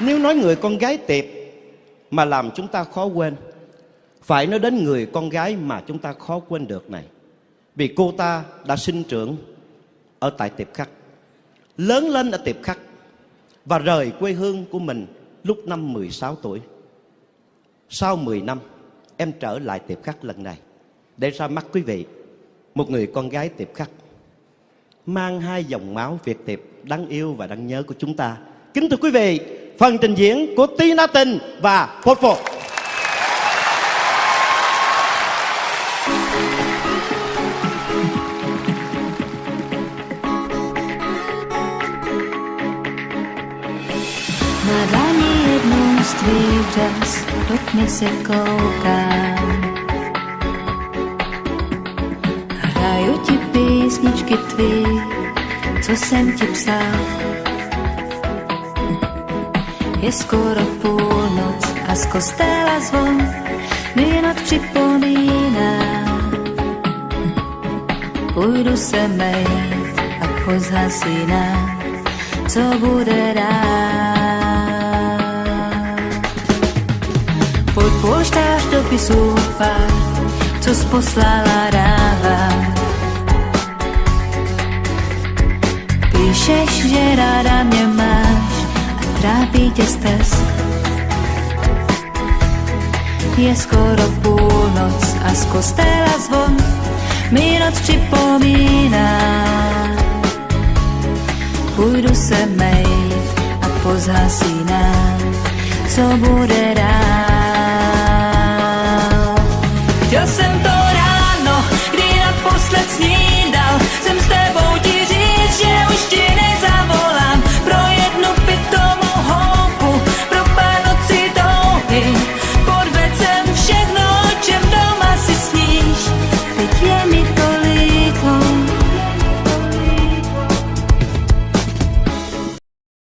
Nếu nói người con gái tiệp mà làm chúng ta khó quên, phải nói đến người con gái mà chúng ta khó quên được này. Vì cô ta đã sinh trưởng ở tại Tiệp Khắc, lớn lên ở Tiệp Khắc và rời quê hương của mình lúc năm 16 tuổi. Sau 10 năm, em trở lại Tiệp Khắc lần này để ra mắt quý vị một người con gái Tiệp Khắc mang hai dòng máu Việt Tiệp đáng yêu và đáng nhớ của chúng ta. Kính thưa quý vị, phần trình diễn của Tina Tình và Phốt Phốt. Na dlani jednou z tvých řas do tmy se koukám. Hraju ti písničky tvý, co jsem ti psal. Je skoro půlnoc a z kostela zvon mi noc připomíná. Půjdu se mejt a pozhasínám, co bude dál. Pojď poštář dopisů pár, co zposlala ráva. Píšeš, že ráda mě máš a trápí tě stres. Je skoro půlnoc a z kostela zvon mi noc připomíná. Půjdu se mejt a pozhasínám, co bude dál. Chtěl jsem to ráno, kdy naposled snídal, jsem s tebou ti říct, že už ti nezavolám. Pro jednu pitomou holku, pro pár nocí touhy, podvedl jsem všechno, o čem doma si sníš.